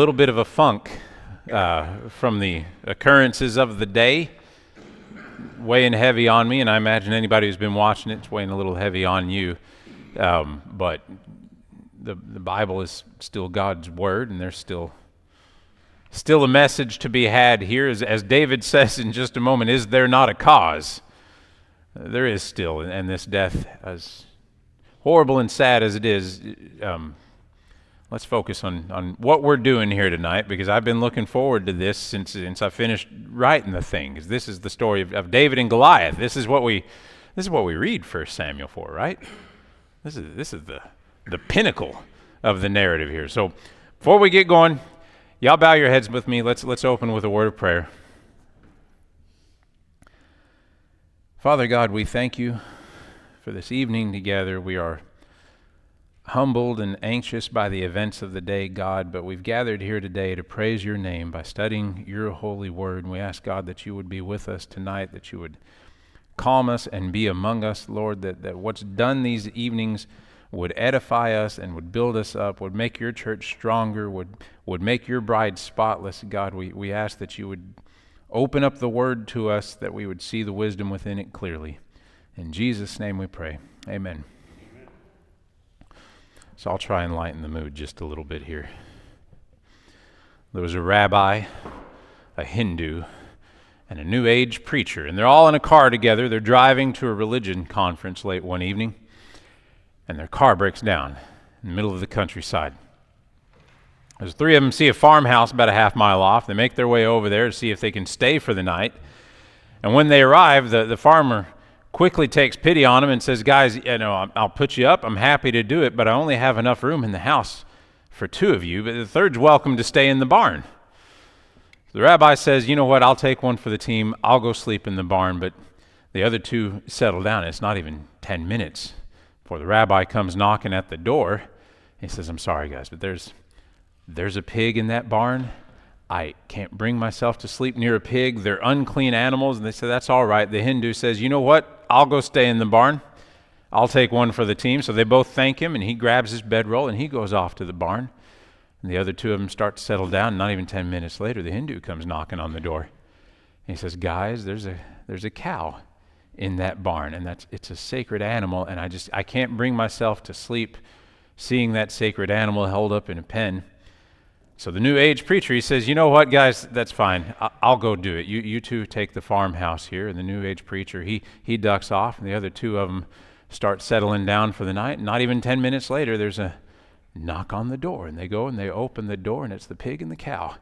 Little bit of a funk from the occurrences of the day, weighing heavy on me, and I imagine anybody who's been watching it's weighing a little heavy on you. But the Bible is still God's word, and there's still a message to be had here. As David says in just a moment, is there not a cause? There is still, and this death, as horrible and sad as it is, let's focus on what we're doing here tonight, because I've been looking forward to this since I finished writing the thing. Because this is the story of David and Goliath. This is what we read 1 Samuel for, right? This is the pinnacle of the narrative here. So before we get going, y'all bow your heads with me. Let's open with a word of prayer. Father God, we thank you for this evening together. We are humbled and anxious by the events of the day, God, but we've gathered here today to praise your name by studying your holy word. And we ask, God, that you would be with us tonight, that you would calm us and be among us, Lord, that what's done these evenings would edify us and would build us up, would make your church stronger, would make your bride spotless. God, we ask that you would open up the word to us, that we would see the wisdom within it clearly. In Jesus' name we pray. Amen. So I'll try and lighten the mood just a little bit here. There was a rabbi, a Hindu, and a New Age preacher, and they're all in a car together. They're driving to a religion conference late one evening, and their car breaks down in the middle of the countryside. As three of them see a farmhouse about a half-mile off, they make their way over there to see if they can stay for the night. And when they arrive, the farmer quickly takes pity on him and says, guys, I'll put you up. I'm happy to do it, but I only have enough room in the house for two of you, but the third's welcome to stay in the barn. The rabbi says, you know what, I'll take one for the team. I'll go sleep in the barn, but the other two settle down. It's not even 10 minutes before the rabbi comes knocking at the door. He says, I'm sorry, guys, but there's a pig in that barn. I can't bring myself to sleep near a pig. They're unclean animals. And they say, that's all right. The Hindu says, you know what? I'll go stay in the barn. I'll take one for the team. So they both thank him, and he grabs his bedroll, and he goes off to the barn. And the other two of them start to settle down. Not even 10 minutes later, the Hindu comes knocking on the door. And he says, guys, there's a cow in that barn, and it's a sacred animal, and I can't bring myself to sleep seeing that sacred animal held up in a pen. So the New Age preacher, he says, you know what, guys, that's fine. I'll go do it. You two take the farmhouse here. And the New Age preacher, he ducks off, and the other two of them start settling down for the night. And not even 10 minutes later, there's a knock on the door, and they go and they open the door, and it's the pig and the cow.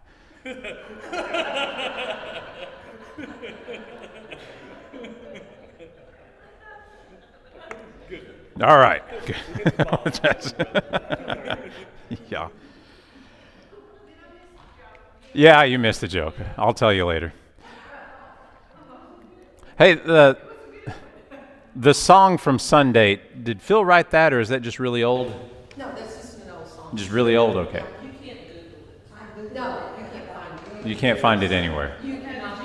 All right. Yeah. Yeah, you missed the joke. I'll tell you later. Hey, the song from Sunday, did Phil write that, or is that just really old? No, that's just an old song. Just really old, okay. You can't Google it. No, you can't find it. You can't find it anywhere. You cannot.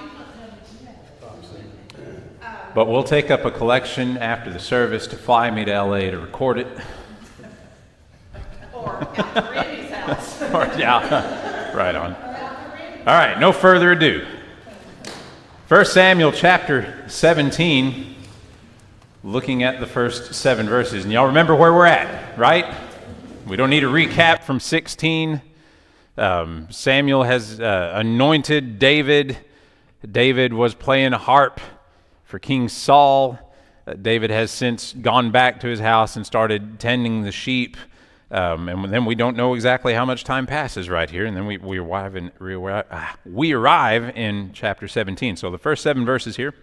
But we'll take up a collection after the service to fly me to LA to record it. Or at Randy's house. Yeah, right on. All right, no further ado. 1 Samuel chapter 17, looking at the first 7 verses. And y'all remember where we're at, right? We don't need a recap from 16. Samuel has anointed David. David was playing a harp for King Saul. David has since gone back to his house and started tending the sheep. And then we don't know exactly how much time passes right here, and then we arrive in chapter 17. So the first 7 verses here.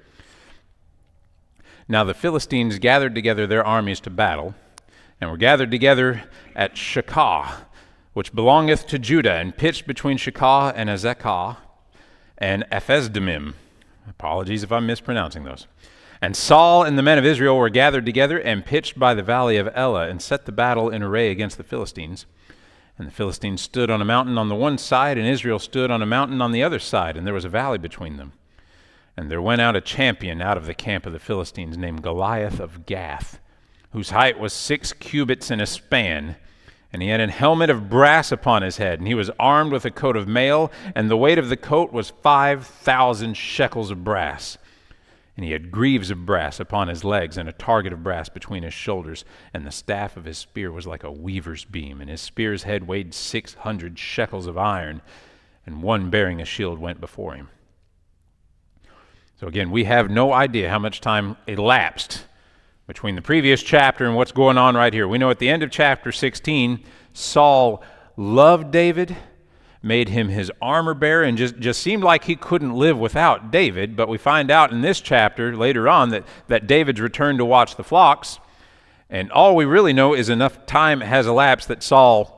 Now the Philistines gathered together their armies to battle, and were gathered together at Shekah, which belongeth to Judah, and pitched between Shekah and Azekah and Ephesdammim. Apologies if I'm mispronouncing those. And Saul and the men of Israel were gathered together and pitched by the valley of Elah, and set the battle in array against the Philistines. And the Philistines stood on a mountain on the one side, and Israel stood on a mountain on the other side, and there was a valley between them. And there went out a champion out of the camp of the Philistines named Goliath of Gath, whose height was 6 cubits and a span, And he had an helmet of brass upon his head, and he was armed with a coat of mail, and the weight of the coat was 5,000 shekels of brass. And he had greaves of brass upon his legs, and a target of brass between his shoulders, and the staff of his spear was like a weaver's beam, and his spear's head weighed 600 shekels of iron, and one bearing a shield went before him. So again, we have no idea how much time elapsed between the previous chapter and what's going on right here. We know at the end of chapter 16, Saul loved David, made him his armor bearer, and just seemed like he couldn't live without David. But we find out in this chapter later on that David's returned to watch the flocks. And all we really know is enough time has elapsed that Saul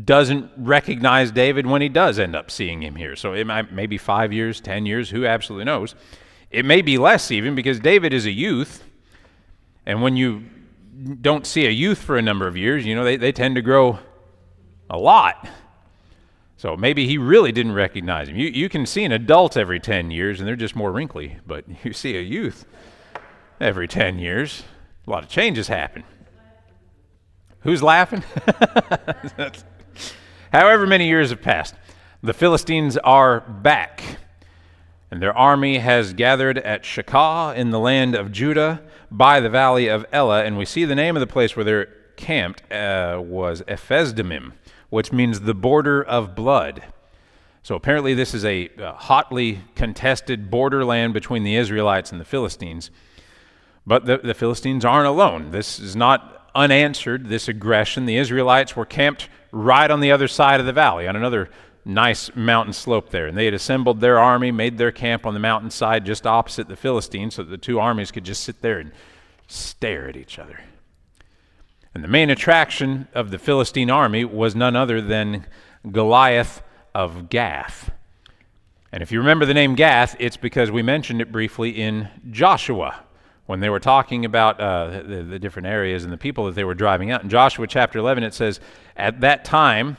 doesn't recognize David when he does end up seeing him here. So it may be 5 years, 10 years, who absolutely knows. It may be less even, because David is a youth. And when you don't see a youth for a number of years, they tend to grow a lot. So maybe he really didn't recognize him. You can see an adult every 10 years, and they're just more wrinkly. But you see a youth every 10 years, a lot of changes happen. Who's laughing? However many years have passed, the Philistines are back. And their army has gathered at Shekah in the land of Judah by the valley of Elah. And we see the name of the place where they're camped was Ephesdammim, which means the border of blood. So apparently this is a hotly contested borderland between the Israelites and the Philistines. But the Philistines aren't alone. This is not unanswered, this aggression. The Israelites were camped right on the other side of the valley, on another nice mountain slope there. And they had assembled their army, made their camp on the mountainside just opposite the Philistines so that the two armies could just sit there and stare at each other. And the main attraction of the Philistine army was none other than Goliath of Gath. And if you remember the name Gath, it's because we mentioned it briefly in Joshua when they were talking about the different areas and the people that they were driving out. In Joshua chapter 11, it says, "At that time,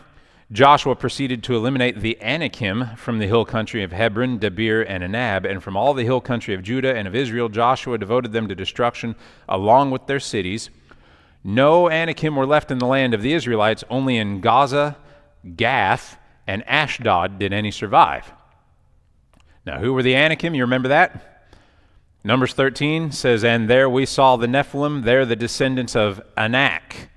Joshua proceeded to eliminate the Anakim from the hill country of Hebron, Debir, and Anab, and from all the hill country of Judah and of Israel, Joshua devoted them to destruction along with their cities. No Anakim were left in the land of the Israelites, only in Gaza, Gath, and Ashdod did any survive." Now, who were the Anakim? You remember that? Numbers 13 says, "And there we saw the Nephilim, they're the descendants of Anak,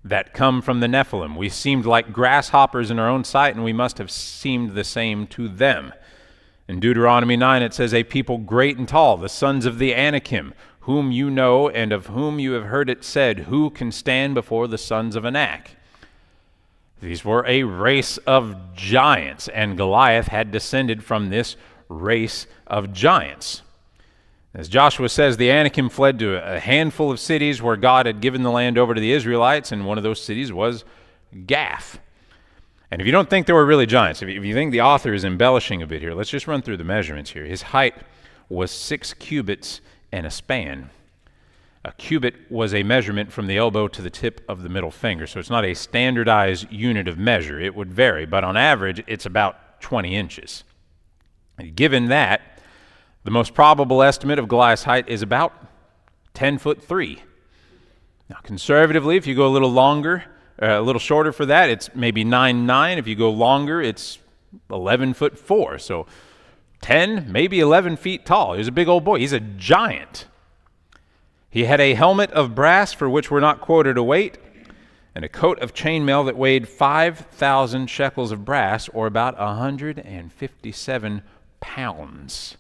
that come from the Nephilim. We seemed like grasshoppers in our own sight, and we must have seemed the same to them." In Deuteronomy 9 it says, "A people great and tall, the sons of the Anakim, whom you know and of whom you have heard it said, who can stand before the sons of Anak?" These were a race of giants, and Goliath had descended from this race of giants. As Joshua says, the Anakim fled to a handful of cities where God had given the land over to the Israelites, and one of those cities was Gath. And if you don't think there were really giants, if you think the author is embellishing a bit here, let's just run through the measurements here. His height was 6 cubits and a span. A cubit was a measurement from the elbow to the tip of the middle finger, so it's not a standardized unit of measure. It would vary, but on average, it's about 20 inches. And given that, the most probable estimate of Goliath's height is about 10'3". Now, conservatively, if you go a little longer, a little shorter for that, it's maybe 9'9". If you go longer, it's 11'4". So 10, maybe 11 feet tall. He was a big old boy. He's a giant. He had a helmet of brass for which we're not quoted a weight, and a coat of chainmail that weighed 5,000 shekels of brass, or about 157 pounds.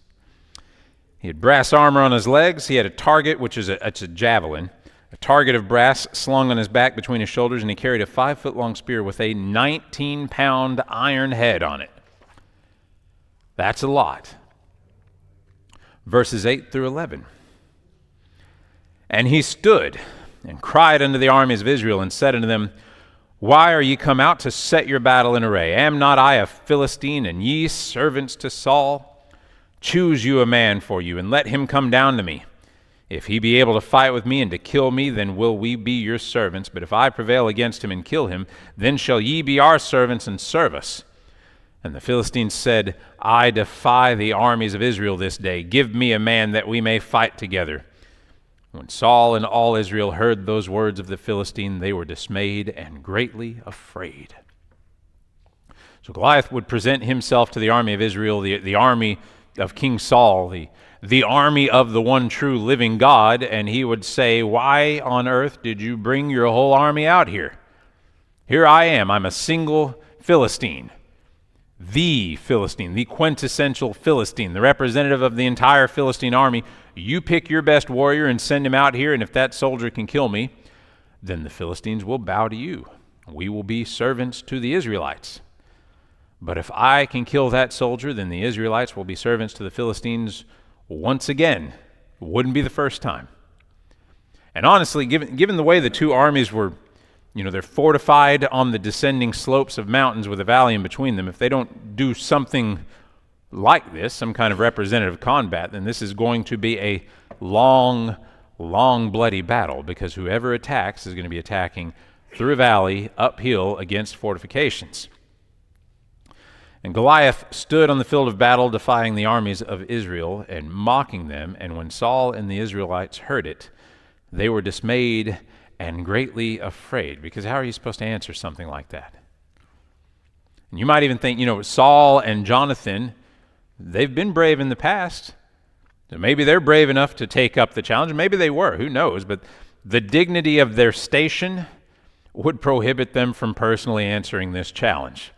He had brass armor on his legs. He had a target, which is a javelin, a target of brass slung on his back between his shoulders, and he carried a 5-foot-long spear with a 19-pound iron head on it. That's a lot. Verses 8 through 11. "And he stood and cried unto the armies of Israel, and said unto them, Why are ye come out to set your battle in array? Am not I a Philistine, and ye servants to Saul? Choose you a man for you, and let him come down to me. If he be able to fight with me and to kill me, then will we be your servants. But if I prevail against him and kill him, then shall ye be our servants and serve us. And the Philistines said, I defy the armies of Israel this day. Give me a man that we may fight together. When Saul and all Israel heard those words of the Philistine, they were dismayed and greatly afraid. So Goliath would present himself to the army of Israel, the army of King Saul, the army of the one true living God, and he would say, "Why on earth did you bring your whole army out here? Here I am. I'm a single Philistine, the quintessential Philistine, the representative of the entire Philistine army. You pick your best warrior and send him out here, and if that soldier can kill me, then the Philistines will bow to you. We will be servants to the Israelites. But if I can kill that soldier, then the Israelites will be servants to the Philistines once again." It wouldn't be the first time. And honestly, given the way the two armies were, they're fortified on the descending slopes of mountains with a valley in between them, if they don't do something like this, some kind of representative combat, then this is going to be a long, bloody battle, because whoever attacks is going to be attacking through a valley, uphill, against fortifications. And Goliath stood on the field of battle, defying the armies of Israel and mocking them. And when Saul and the Israelites heard it, they were dismayed and greatly afraid. Because how are you supposed to answer something like that? And you might even think, Saul and Jonathan, they've been brave in the past. So maybe they're brave enough to take up the challenge. Maybe they were, who knows? But the dignity of their station would prohibit them from personally answering this challenge,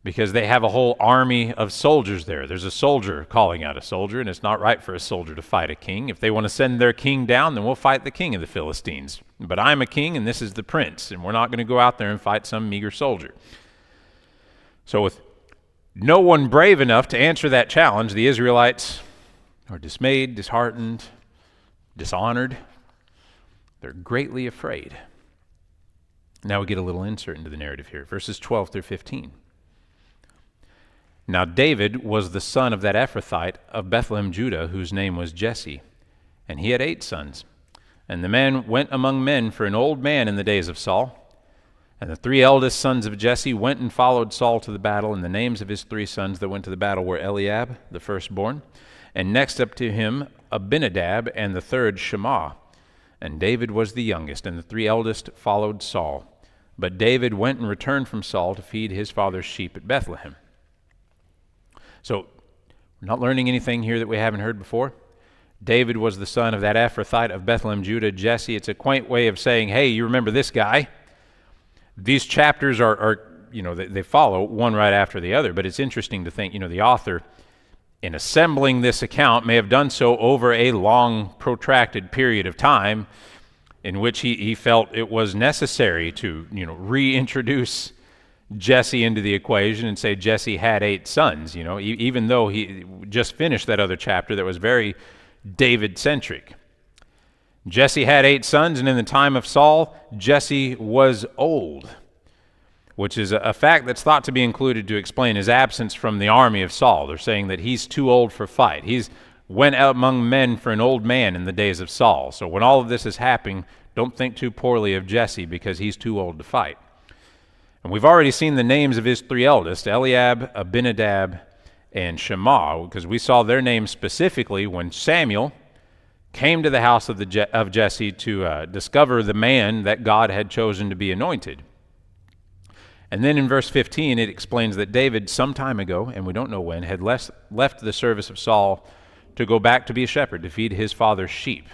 because they have a whole army of soldiers there. There's a soldier calling out a soldier, and it's not right for a soldier to fight a king. If they want to send their king down, then we'll fight the king of the Philistines. But I'm a king, and this is the prince, and we're not going to go out there and fight some meager soldier. So with no one brave enough to answer that challenge, the Israelites are dismayed, disheartened, dishonored. They're greatly afraid. Now we get a little insert into the narrative here, verses 12 through 15. Now David was the son of that Ephrathite of Bethlehem, Judah, whose name was Jesse, and he had 8 sons. And the man went among men for an old man in the days of Saul. And the 3 eldest sons of Jesse went and followed Saul to the battle, and the names of his 3 sons that went to the battle were Eliab, the firstborn, and next up to him Abinadab, and the third Shammah. And David was the youngest, and the 3 eldest followed Saul. But David went and returned from Saul to feed his father's sheep at Bethlehem. So, we're not learning anything here that we haven't heard before. David was the son of that Ephrathite of Bethlehem, Judah, Jesse. It's a quaint way of saying, hey, you remember this guy? These chapters are they follow one right after the other, but it's interesting to think, the author, in assembling this account, may have done so over a long, protracted period of time in which he felt it was necessary to, reintroduce Jesse into the equation and say Jesse had 8 sons, even though he just finished that other chapter that was very David-centric. Jesse had 8 sons, and in the time of Saul, Jesse was old, which is a fact that's thought to be included to explain his absence from the army of Saul. They're saying that he's too old for fight. He's went out among men for an old man in the days of Saul. So when all of this is happening, don't think too poorly of Jesse, because he's too old to fight. And we've already seen the names of his 3 eldest, Eliab, Abinadab, and Shammah, because we saw their names specifically when Samuel came to the house of Jesse to discover the man that God had chosen to be anointed. And then in verse 15, it explains that David, some time ago, and we don't know when, had left the service of Saul to go back to be a shepherd, to feed his father's sheep.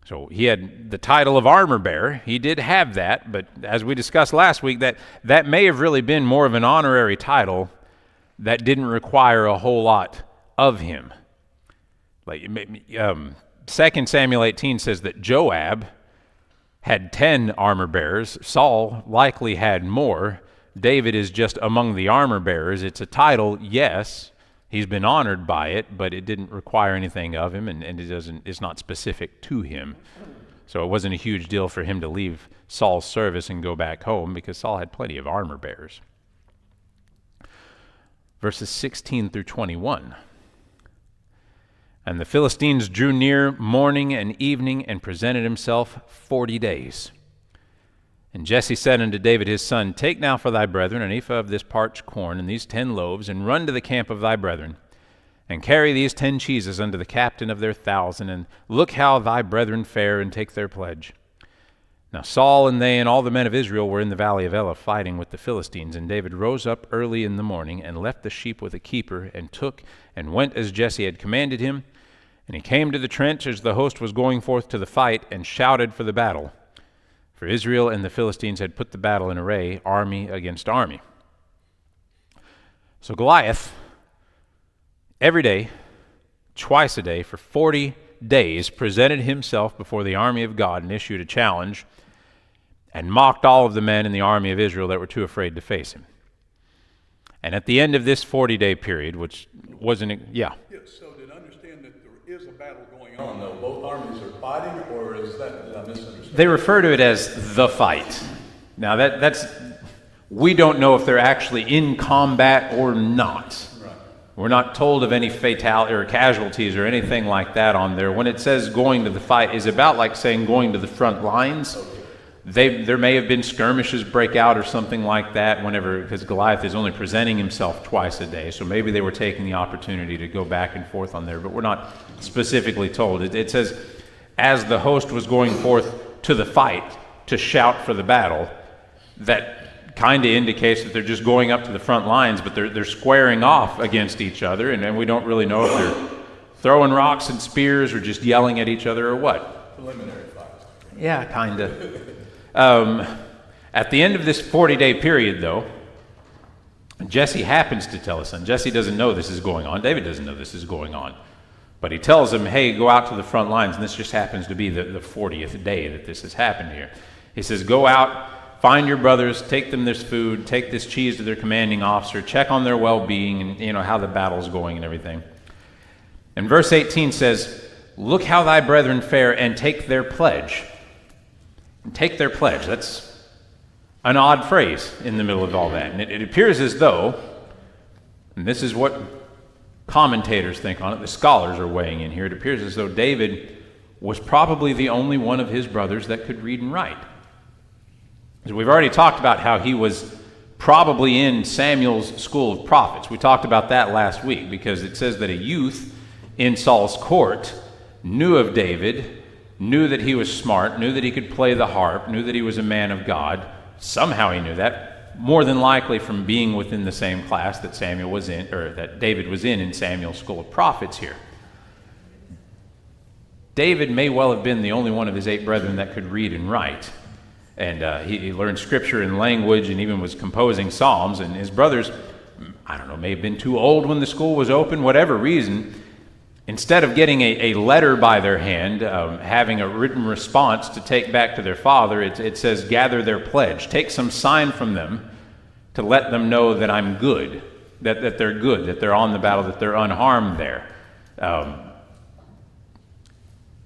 So he had the title of armor bearer. He did have that, but as we discussed last week, that may have really been more of an honorary title that didn't require a whole lot of him. Like 2 Samuel 18 says that Joab had 10 armor bearers. Saul likely had more. David is just among the armor bearers. It's a title, yes. He's been honored by it, but it didn't require anything of him, and it's not specific to him. So it wasn't a huge deal for him to leave Saul's service and go back home, because Saul had plenty of armor bearers. Verses 16 through 21. And the Philistines drew near morning and evening, and presented himself 40 days. And Jesse said unto David his son, Take now for thy brethren an ephah of this parched corn, and these 10 loaves, and run to the camp of thy brethren, And carry these 10 cheeses unto the captain of their 1,000, and look how thy brethren fare, and take their pledge. Now Saul and they and all the men of Israel were in the valley of Elah fighting with the Philistines. And David rose up early in the morning, and left the sheep with a keeper, and took and went as Jesse had commanded him. And he came to the trench as the host was going forth to the fight, and shouted for the battle. For Israel and the Philistines had put the battle in array, army against army. So Goliath, every day, twice a day, for 40 days, presented himself before the army of God and issued a challenge, and mocked all of the men in the army of Israel that were too afraid to face him. And at the end of this 40-day period, which wasn't, Yes, so did I understand that there is a battle going on, though? Both armies are fighting, or is that, did I misunderstand? They refer to it as the fight. Now that's, we don't know if they're actually in combat or not. Right. We're not told of any fatality or casualties or anything like that on there. When it says going to the fight, is about like saying going to the front lines. There may have been skirmishes break out or something like that whenever, because Goliath is only presenting himself twice a day, so maybe they were taking the opportunity to go back and forth on there, but we're not specifically told. It says, as the host was going forth to the fight, to shout for the battle, that kind of indicates that they're just going up to the front lines, but they're squaring off against each other, and we don't really know if they're throwing rocks and spears or just yelling at each other or what. Preliminary fights. Yeah, kind of. At the end of this 40-day period, though, Jesse happens to tell his son. Jesse doesn't know this is going on. David doesn't know this is going on. But he tells him, hey, go out to the front lines, and this just happens to be the 40th day that this has happened here. He says, go out, find your brothers, take them this food, take this cheese to their commanding officer, check on their well-being and how the battle's going and everything. And verse 18 says, look how thy brethren fare, and take their pledge. And take their pledge. That's an odd phrase in the middle of all that. And it appears as though, and this is what commentators think on it, the scholars are weighing in here, it appears as though David was probably the only one of his brothers that could read and write. As we've already talked about how he was probably in Samuel's school of prophets. We talked about that last week because it says that a youth in Saul's court knew of David, knew that he was smart, knew that he could play the harp, knew that he was a man of God. Somehow he knew that, more than likely from being within the same class that Samuel was in, or that David was in Samuel's school of prophets here. David may well have been the only one of his 8 brethren that could read and write. And he learned scripture and language and even was composing psalms. And his brothers, I don't know, may have been too old when the school was open, whatever reason. Instead of getting a letter by their hand, having a written response to take back to their father, it says, gather their pledge. Take some sign from them to let them know that I'm good, that they're good, that they're on the battle, that they're unharmed there.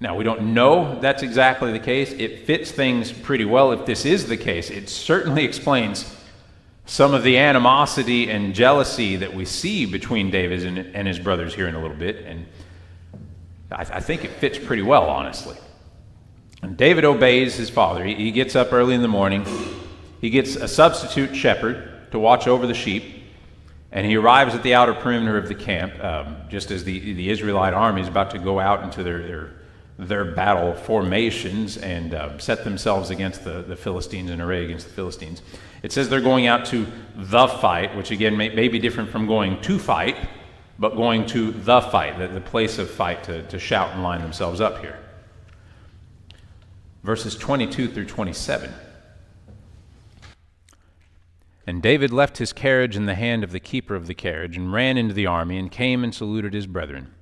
Now, we don't know that's exactly the case. It fits things pretty well if this is the case. It certainly explains some of the animosity and jealousy that we see between David and his brothers here in a little bit. And I think it fits pretty well, honestly. And David obeys his father. He gets up early in the morning. He gets a substitute shepherd to watch over the sheep. And he arrives at the outer perimeter of the camp, just as the Israelite army is about to go out into their battle formations and set themselves against the Philistines, in array against the Philistines. It says they're going out to the fight, which again may be different from going to fight, but going to the fight, the place of fight, to shout and line themselves up here. Verses 22 through 27. And David left his carriage in the hand of the keeper of the carriage, and ran into the army, and came and saluted his brethren.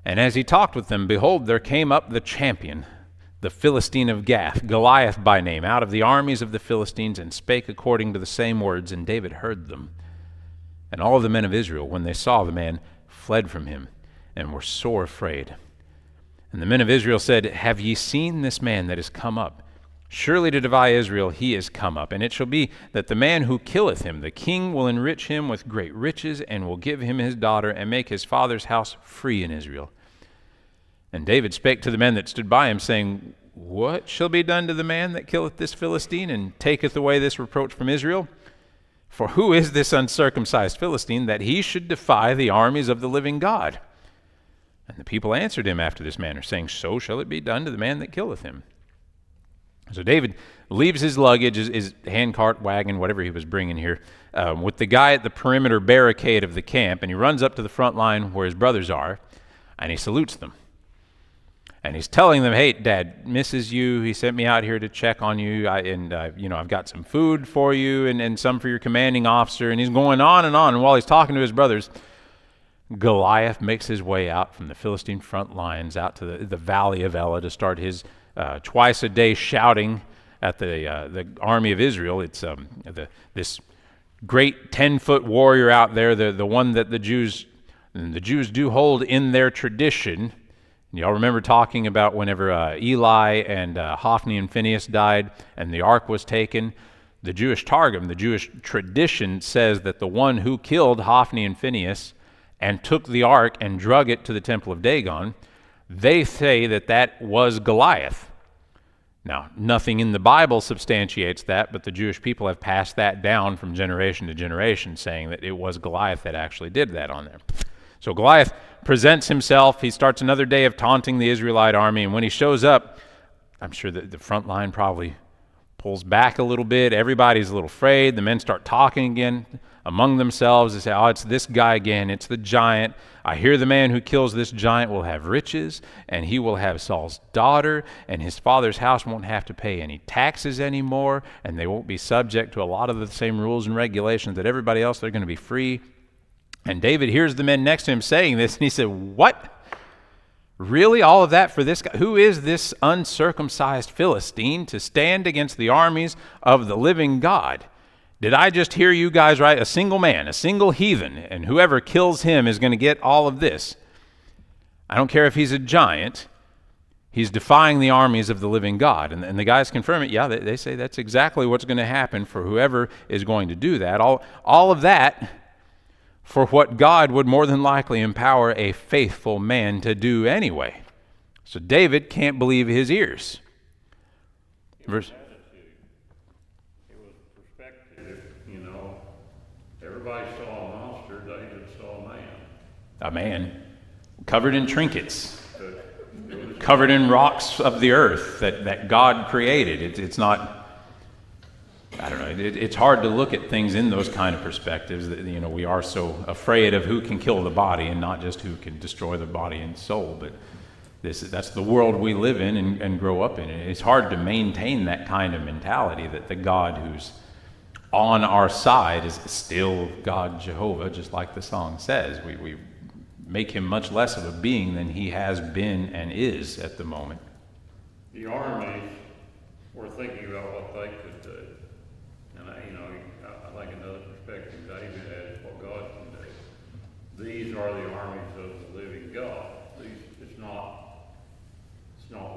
And as he talked with them, behold, there came up the champion, the Philistine of Gath, Goliath by name, out of the armies of the Philistines, and spake according to the same words, and David heard them. And all the men of Israel, when they saw the man, fled from him, and were sore afraid. And the men of Israel said, have ye seen this man that is come up? Surely to defy Israel he is come up. And it shall be that the man who killeth him, the king will enrich him with great riches, and will give him his daughter, and make his father's house free in Israel. And David spake to the men that stood by him, saying, what shall be done to the man that killeth this Philistine, and taketh away this reproach from Israel? For who is this uncircumcised Philistine that he should defy the armies of the living God? And the people answered him after this manner, saying, So shall it be done to the man that killeth him. So David leaves his luggage, his handcart, wagon, whatever he was bringing here, with the guy at the perimeter barricade of the camp, and he runs up to the front line where his brothers are, and he salutes them. And he's telling them, hey, Dad misses you. He sent me out here to check on you, I've got some food for you and some for your commanding officer. And he's going on. And while he's talking to his brothers, Goliath makes his way out from the Philistine front lines out to the valley of Elah to start his twice a day shouting at the army of Israel. It's this great 10-foot warrior out there, the one that the Jews do hold in their tradition. Y'all remember talking about whenever Eli and Hophni and Phinehas died and the ark was taken? The Jewish Targum, the Jewish tradition, says that the one who killed Hophni and Phinehas and took the ark and drug it to the temple of Dagon, they say that was Goliath. Now, nothing in the Bible substantiates that, but the Jewish people have passed that down from generation to generation, saying that it was Goliath that actually did that on there. So Goliath presents himself. He starts another day of taunting the Israelite army, and when he shows up, I'm sure that the front line probably pulls back a little bit. Everybody's a little afraid. The men start talking again among themselves. They say, oh, it's this guy again. It's the giant. I hear the man who kills this giant will have riches, and he will have Saul's daughter, and his father's house won't have to pay any taxes anymore, and they won't be subject to a lot of the same rules and regulations that everybody else. They're going to be free. And David hears the men next to him saying this, and he said, what? Really? All of that for this guy? Who is this uncircumcised Philistine to stand against the armies of the living God? Did I just hear you guys right? A single man, a single heathen, and whoever kills him is going to get all of this. I don't care if he's a giant. He's defying the armies of the living God. And the guys confirm it. Yeah, they say that's exactly what's going to happen for whoever is going to do that. All of that for what God would more than likely empower a faithful man to do anyway. So David can't believe his ears. Verse. It was perspective, Everybody saw a monster, David saw a man. A man covered in trinkets, covered in rocks of the earth that God created. It's not, I don't know, it's hard to look at things in those kind of perspectives. That, we are so afraid of who can kill the body and not just who can destroy the body and soul. But that's the world we live in and grow up in. It's hard to maintain that kind of mentality that the God who's on our side is still God Jehovah, just like the song says. We make him much less of a being than he has been and is at the moment. The armies were thinking about what they could do. And I think another perspective David has what God can do. These are the armies of the living God. It's not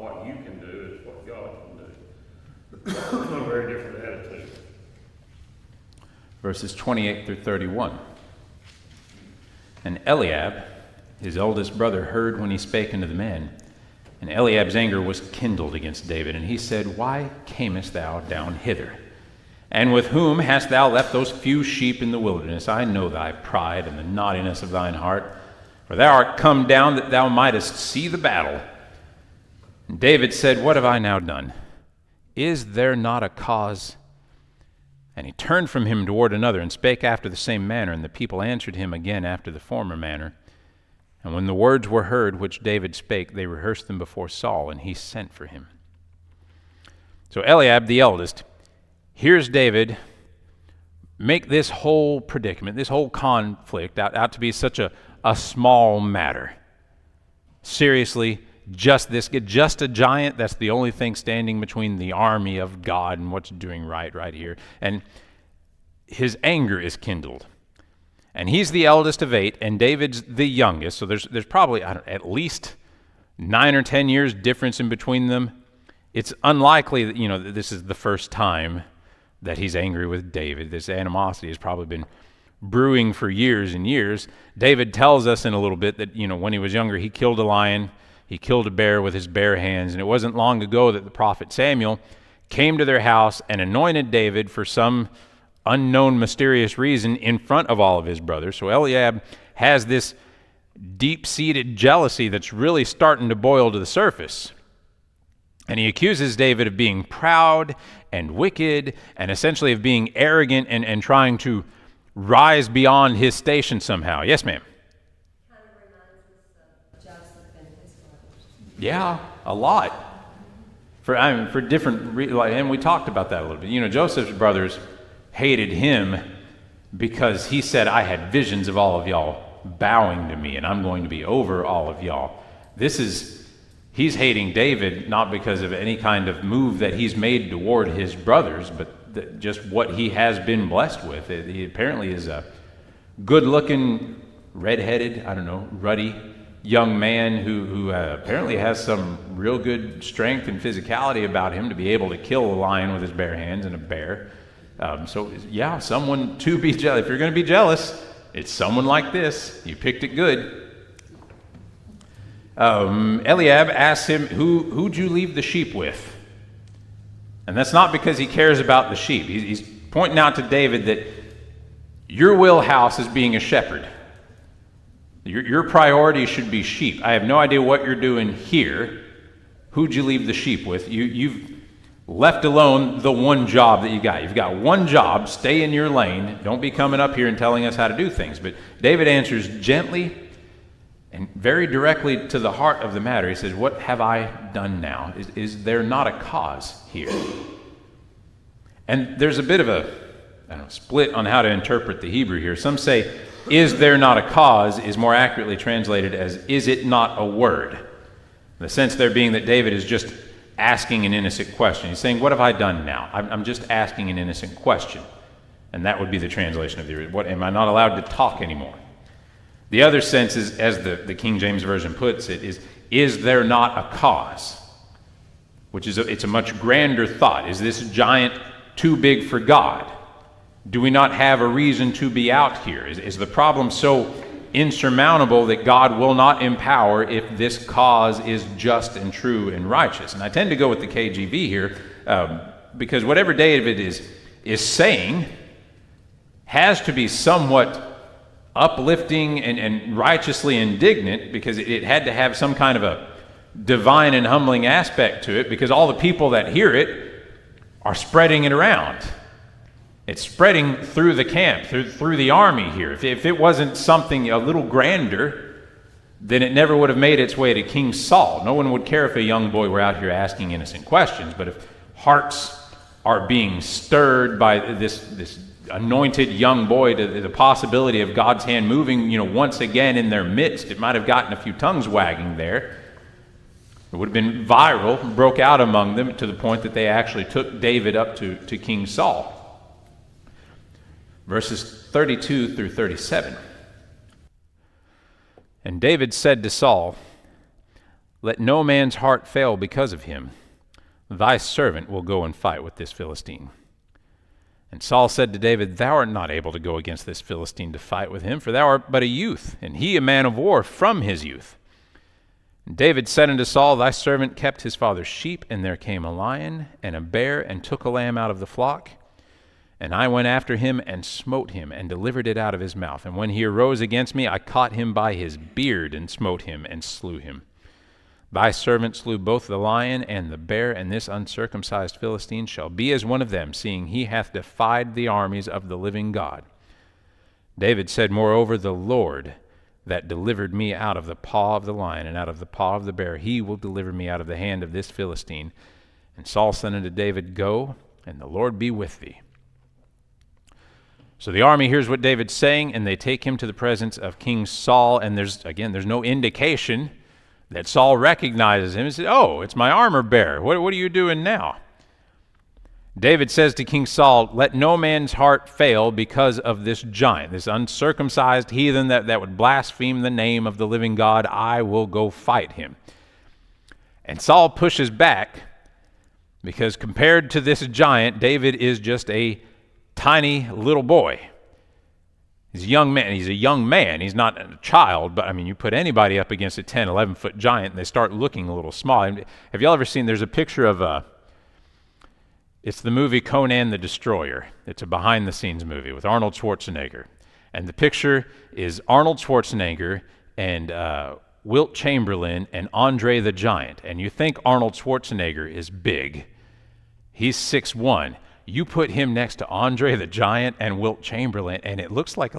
what you can do, it's what God can do. It's a very different attitude. Verses 28 through 31. And Eliab, his eldest brother, heard when he spake unto the men. And Eliab's anger was kindled against David, and he said, Why camest thou down hither? And with whom hast thou left those few sheep in the wilderness? I know thy pride and the naughtiness of thine heart. For thou art come down that thou mightest see the battle. And David said, What have I now done? Is there not a cause? And he turned from him toward another, and spake after the same manner. And the people answered him again after the former manner. And when the words were heard which David spake, they rehearsed them before Saul, and he sent for him. So Eliab, the eldest, hears David make this whole predicament, this whole conflict out to be such a small matter. Seriously, just a giant, that's the only thing standing between the army of God and what's doing right here. And his anger is kindled. And he's the eldest of 8, and David's the youngest, so there's probably at least 9 or 10 years difference in between them. It's unlikely that this is the first time that he's angry with David. This animosity has probably been brewing for years and years. David tells us in a little bit that when he was younger, he killed a lion, he killed a bear with his bare hands, and it wasn't long ago that the prophet Samuel came to their house and anointed David for some unknown, mysterious reason in front of all of his brothers. So Eliab has this deep-seated jealousy that's really starting to boil to the surface. And he accuses David of being proud and wicked and essentially of being arrogant and trying to rise beyond his station somehow. Yes, ma'am? Kind of reminds us of Joseph and his brothers. Yeah, a lot. For different reasons, and we talked about that a little bit. You know, Joseph's brothers hated him because he said, I had visions of all of y'all bowing to me, and I'm going to be over all of y'all. He's hating David not because of any kind of move that he's made toward his brothers, but just what he has been blessed with. He apparently is a good-looking, red-headed, ruddy young man who apparently has some real good strength and physicality about him to be able to kill a lion with his bare hands and a bear. Someone to be jealous. If you're going to be jealous, it's someone like this. You picked it good. Eliab asks him, who'd you leave the sheep with? And that's not because he cares about the sheep. He's pointing out to David that your wheelhouse is being a shepherd. Your priority should be sheep. I have no idea what you're doing here. Who'd you leave the sheep with? You've left alone the one job that you got. You've got one job. Stay in your lane. Don't be coming up here and telling us how to do things. But David answers gently and very directly to the heart of the matter. He says, what have I done now? Is there not a cause here? And there's a bit of a split on how to interpret the Hebrew here. Some say, is there not a cause is more accurately translated as, is it not a word? The sense there being that David is just asking an innocent question. He's saying, what have I done now? I'm just asking an innocent question. And that would be the translation of the original. What, am I not allowed to talk anymore? The other sense is, as the King James Version puts it, is there not a cause? Which is, it's a much grander thought. Is this giant too big for God? Do we not have a reason to be out here? Is the problem so insurmountable that God will not empower if this cause is just and true and righteous? And I tend to go with the KJV here because whatever David is saying has to be somewhat uplifting and righteously indignant, because it had to have some kind of a divine and humbling aspect to it, because all the people that hear it are spreading it around. It's spreading through the camp, through the army here. If it wasn't something a little grander, then it never would have made its way to King Saul. No one would care if a young boy were out here asking innocent questions, but if hearts are being stirred by this anointed young boy to the possibility of God's hand moving, once again in their midst, it might have gotten a few tongues wagging there. It would have been viral, broke out among them to the point that they actually took David up to King Saul. Verses 32 through 37. And David said to Saul, let no man's heart fail because of him. Thy servant will go and fight with this Philistine. And Saul said to David, thou art not able to go against this Philistine to fight with him, for thou art but a youth, and he a man of war from his youth. And David said unto Saul, thy servant kept his father's sheep, and there came a lion and a bear, and took a lamb out of the flock. And I went after him and smote him and delivered it out of his mouth. And when he arose against me, I caught him by his beard and smote him and slew him. Thy servant slew both the lion and the bear, and this uncircumcised Philistine shall be as one of them, seeing he hath defied the armies of the living God. David said, moreover, the Lord that delivered me out of the paw of the lion and out of the paw of the bear, he will deliver me out of the hand of this Philistine. And Saul said unto David, go, and the Lord be with thee. So the army hears what David's saying, and they take him to the presence of King Saul, and there's no indication that Saul recognizes him and says, oh, it's my armor bearer. What are you doing now? David says to King Saul, let no man's heart fail because of this giant, this uncircumcised heathen that would blaspheme the name of the living God. I will go fight him. And Saul pushes back because compared to this giant, David is just a tiny little boy. He's a young man. He's a young man. He's not a child, but you put anybody up against a 10, 11-foot giant, and they start looking a little small. Have y'all ever seen, there's a picture of It's the movie Conan the Destroyer. It's a behind-the-scenes movie with Arnold Schwarzenegger. And the picture is Arnold Schwarzenegger and Wilt Chamberlain and Andre the Giant. And you think Arnold Schwarzenegger is big. He's 6'1". You put him next to Andre the Giant and Wilt Chamberlain, and it looks like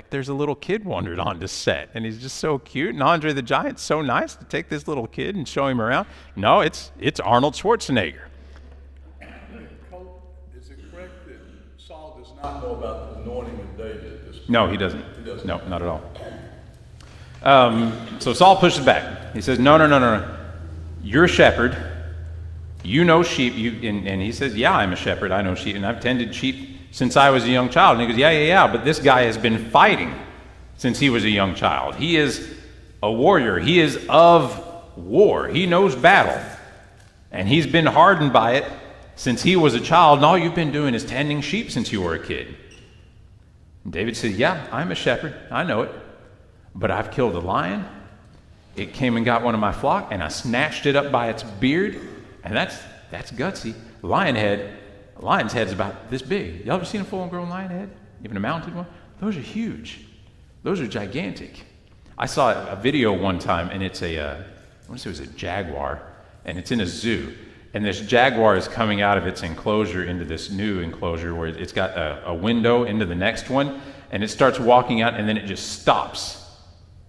there's a little kid wandered onto set, and he's just so cute. And Andre the Giant's so nice to take this little kid and show him around. No, it's Arnold Schwarzenegger. Is it correct that Saul does not know about the anointing of David at this point? No, he doesn't. He doesn't. No, not at all. So Saul pushes back. He says, no. You're a shepherd. You know sheep. And he says, yeah, I'm a shepherd. I know sheep. And I've tended sheep since I was a young child. And he goes, yeah. But this guy has been fighting since he was a young child. He is a warrior. He is of war. He knows battle. And he's been hardened by it since he was a child. And all you've been doing is tending sheep since you were a kid. And David said, yeah, I'm a shepherd. I know it. But I've killed a lion. It came and got one of my flock, and I snatched it up by its beard. And that's gutsy. Lion's head's about this big. Y'all ever seen a full-grown lion head? Even a mounted one? Those are huge. Those are gigantic. I saw a video one time, and it's I want to say it was a jaguar, and it's in a zoo. And this jaguar is coming out of its enclosure into this new enclosure where it's got a window into the next one, and it starts walking out, and then it just stops.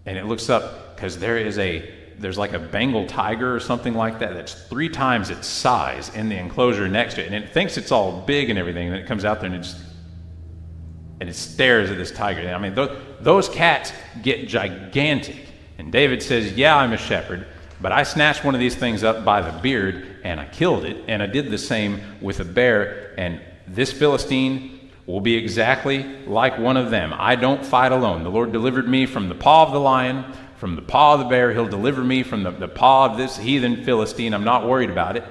And it looks up, because there's like a Bengal tiger or something like that that's 3 times its size in the enclosure next to it, and it thinks it's all big and everything, and then it comes out there and it stares at this tiger. I mean, those cats get gigantic. And David says, yeah, I'm a shepherd, but I snatched one of these things up by the beard and I killed it, and I did the same with a bear, and this Philistine will be exactly like one of them. I don't fight alone. The Lord delivered me from the paw of the lion, from the paw of the bear. He'll deliver me from the paw of this heathen Philistine. I'm not worried about it.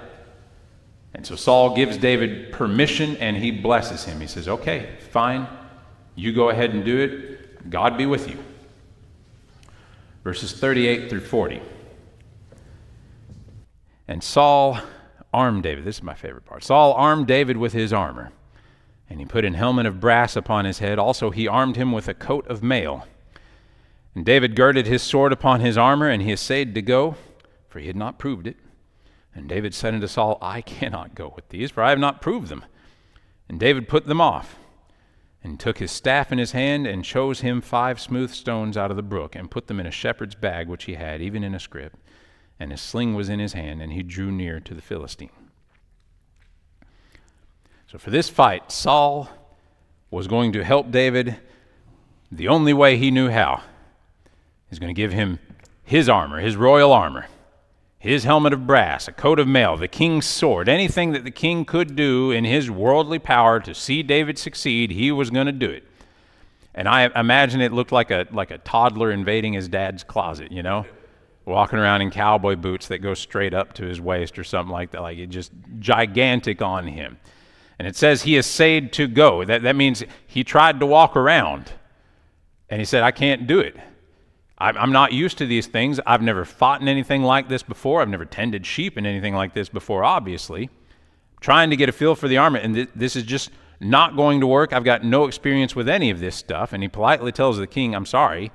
And so Saul gives David permission, and he blesses him. He says, okay, fine. You go ahead and do it. God be with you. Verses 38 through 40. And Saul armed David. This is my favorite part. Saul armed David with his armor, and he put an helmet of brass upon his head. Also he armed him with a coat of mail. And David girded his sword upon his armor, and he essayed to go, for he had not proved it. And David said unto Saul, I cannot go with these, for I have not proved them. And David put them off, and took his staff in his hand, and chose him 5 smooth stones out of the brook, and put them in a shepherd's bag which he had, even in a scrip. And his sling was in his hand, and he drew near to the Philistine. So for this fight, Saul was going to help David the only way he knew how. He's going to give him his armor, his royal armor, his helmet of brass, a coat of mail, the king's sword, anything that the king could do in his worldly power to see David succeed, he was going to do it. And I imagine it looked like a toddler invading his dad's closet, you know, walking around in cowboy boots that go straight up to his waist or something like that, like it just gigantic on him. And it says he essayed to go. That means he tried to walk around, and he said, I can't do it. I'm not used to these things. I've never fought in anything like this before. I've never tended sheep in anything like this before, obviously. Trying to get a feel for the armor, and this is just not going to work. I've got no experience with any of this stuff. And he politely tells the king, I'm sorry,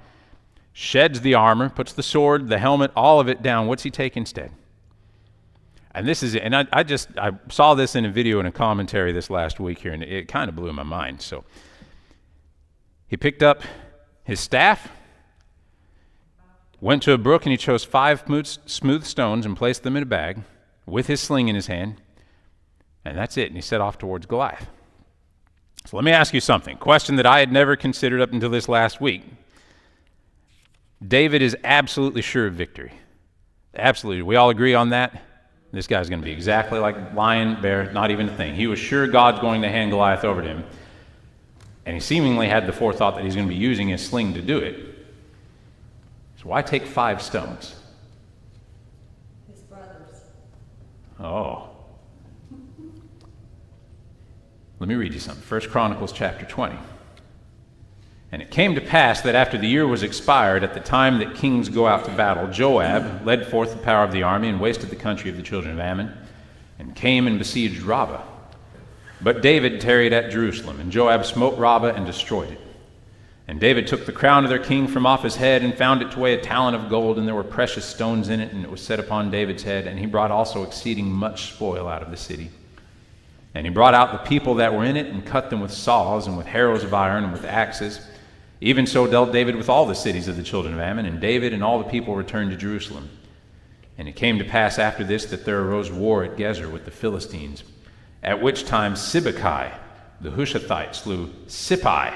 sheds the armor, puts the sword, the helmet, all of it down. What's he take instead? And this is it. And I saw this in a video and a commentary this last week here, and it kind of blew my mind. So he picked up his staff, went to a brook, and he chose 5 smooth stones and placed them in a bag with his sling in his hand. And that's it. And he set off towards Goliath. So let me ask you something. Question that I had never considered up until this last week. David is absolutely sure of victory. Absolutely. We all agree on that? This guy's going to be exactly like lion, bear, not even a thing. He was sure God's going to hand Goliath over to him. And he seemingly had the forethought that he's going to be using his sling to do it. So why take 5 stones? His brothers. Oh. Let me read you something. 1 Chronicles chapter 20. And it came to pass that after the year was expired, at the time that kings go out to battle, Joab led forth the power of the army and wasted the country of the children of Ammon, and came and besieged Rabbah. But David tarried at Jerusalem, and Joab smote Rabbah and destroyed it. And David took the crown of their king from off his head, and found it to weigh a talent of gold, and there were precious stones in it, and it was set upon David's head. And he brought also exceeding much spoil out of the city. And he brought out the people that were in it, and cut them with saws, and with harrows of iron, and with axes. Even so dealt David with all the cities of the children of Ammon, and David and all the people returned to Jerusalem. And it came to pass after this that there arose war at Gezer with the Philistines, at which time Sibbecai the Hushathite slew Sippai,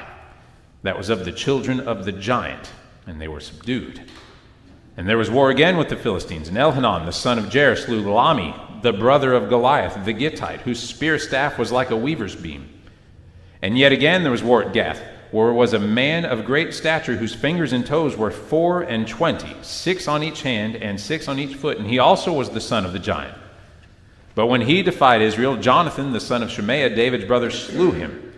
that was of the children of the giant, and they were subdued. And there was war again with the Philistines, and Elhanan the son of Jair slew Lami, the brother of Goliath the Gittite, whose spear staff was like a weaver's beam. And yet again there was war at Gath, where was a man of great stature, whose fingers and toes were 24, 6 on each hand and 6 on each foot, and he also was the son of the giant. But when he defied Israel, Jonathan the son of Shemaiah, David's brother, slew him.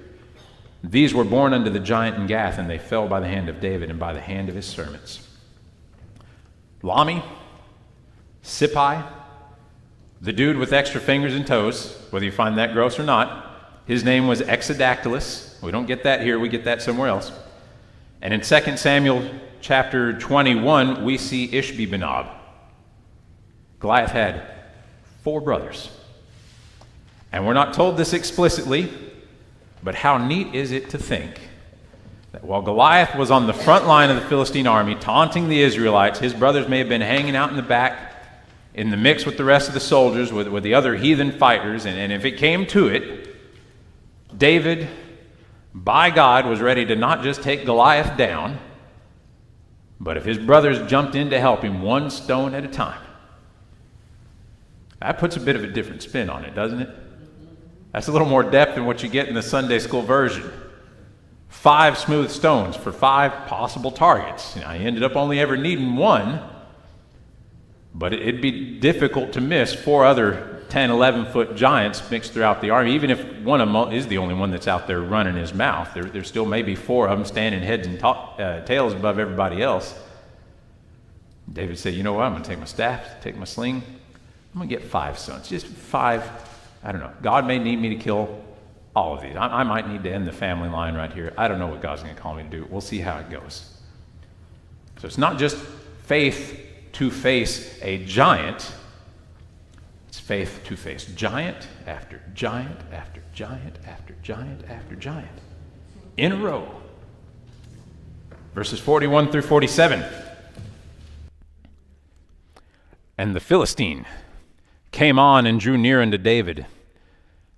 These were born unto the giant in Gath, and they fell by the hand of David and by the hand of his servants. Lami, Sippai, the dude with extra fingers and toes, whether you find that gross or not, his name was Exadactylus. We don't get that here, we get that somewhere else. And in 2 Samuel chapter 21, we see Ishbi-Benob. Goliath had 4 brothers. And we're not told this explicitly, but how neat is it to think that while Goliath was on the front line of the Philistine army, taunting the Israelites, his brothers may have been hanging out in the back in the mix with the rest of the soldiers, with the other heathen fighters, and if it came to it, David, by God, was ready to not just take Goliath down, but if his brothers jumped in to help him, 1 stone at a time. That puts a bit of a different spin on it, doesn't it? That's a little more depth than what you get in the Sunday school version. 5 smooth stones for 5 possible targets. Now, he ended up only ever needing 1, but it'd be difficult to miss 4 other 10, 11-foot giants mixed throughout the army. Even if one of them is the only one that's out there running his mouth, there still may be 4 of them standing heads and tails above everybody else. David said, you know what, I'm going to take my staff, take my sling, I'm going to get 5 sons, just 5. I don't know. God may need me to kill all of these. I might need to end the family line right here. I don't know what God's going to call me to do. We'll see how it goes. So it's not just faith to face a giant. It's faith to face giant after giant after giant after giant after giant in a row. Verses 41 through 47. And the Philistine came on and drew near unto David,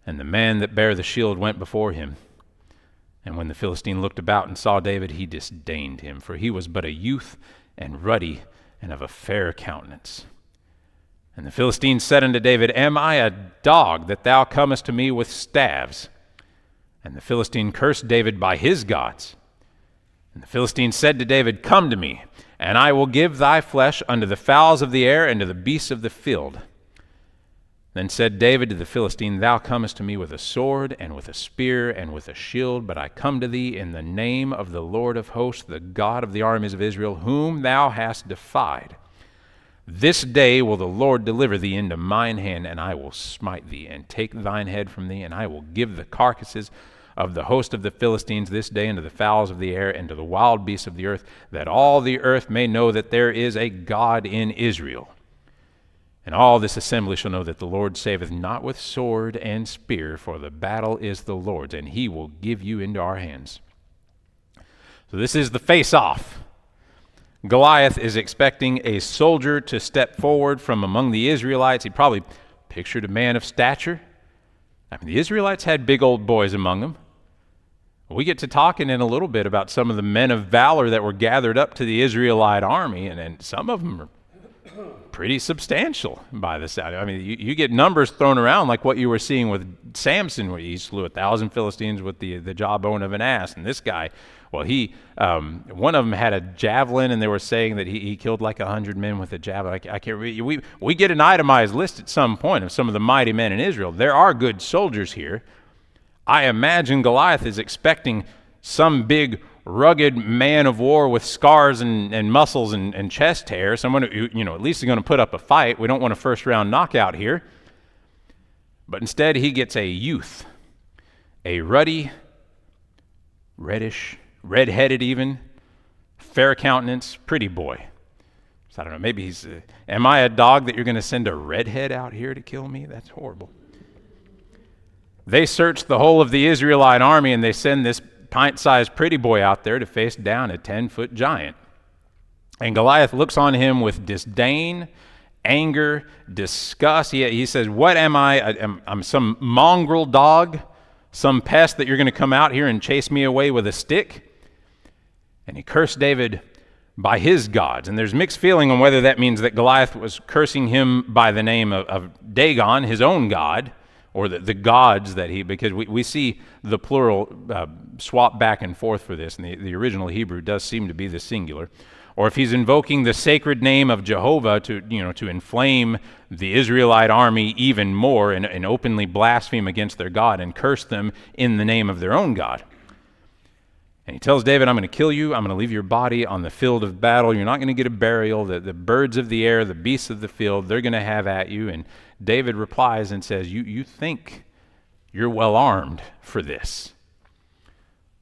and the man that bare the shield went before him. And when the Philistine looked about and saw David, he disdained him, for he was but a youth and ruddy and of a fair countenance. And the Philistine said unto David, Am I a dog that thou comest to me with staves? And the Philistine cursed David by his gods. And the Philistine said to David, Come to me, and I will give thy flesh unto the fowls of the air and to the beasts of the field. Then said David to the Philistine, Thou comest to me with a sword, and with a spear, and with a shield, but I come to thee in the name of the Lord of hosts, the God of the armies of Israel, whom thou hast defied. This day will the Lord deliver thee into mine hand, and I will smite thee, and take thine head from thee, and I will give the carcasses of the host of the Philistines this day unto the fowls of the air, and to the wild beasts of the earth, that all the earth may know that there is a God in Israel. And all this assembly shall know that the Lord saveth not with sword and spear, for the battle is the Lord's, and he will give you into our hands. So this is the face-off. Goliath is expecting a soldier to step forward from among the Israelites. He probably pictured a man of stature. I mean, the Israelites had big old boys among them. We get to talking in a little bit about some of the men of valor that were gathered up to the Israelite army, and some of them are pretty substantial by the sound. I mean, you get numbers thrown around like what you were seeing with Samson, where he slew 1,000 Philistines with the jawbone of an ass. And this guy, well, one of them had a javelin, and they were saying that he killed like 100 men with a javelin. I can't read. We get an itemized list at some point of some of the mighty men in Israel. There are good soldiers here. I imagine Goliath is expecting some big rugged man of war with scars and muscles and chest hair, someone who, at least is going to put up a fight. We don't want a first-round knockout here. But instead, he gets a youth. a ruddy, reddish, red-headed even, fair countenance, pretty boy. So I don't know, maybe he's, am I a dog that you're going to send a redhead out here to kill me? That's horrible. They search the whole of the Israelite army, and they send this pint-sized pretty boy out there to face down a 10-foot giant. And Goliath looks on him with disdain, anger, disgust. He says, what am I? I'm some mongrel dog, some pest that you're going to come out here and chase me away with a stick? And he cursed David by his gods. And there's mixed feeling on whether that means that Goliath was cursing him by the name of Dagon, his own god, or the gods that because we see the plural swap back and forth for this, and the original Hebrew does seem to be the singular. Or if he's invoking the sacred name of Jehovah to inflame the Israelite army even more and openly blaspheme against their God and curse them in the name of their own God. And he tells David, I'm going to kill you. I'm going to leave your body on the field of battle. You're not going to get a burial. The birds of the air, the beasts of the field, they're going to have at you. And David replies and says, you think you're well armed for this.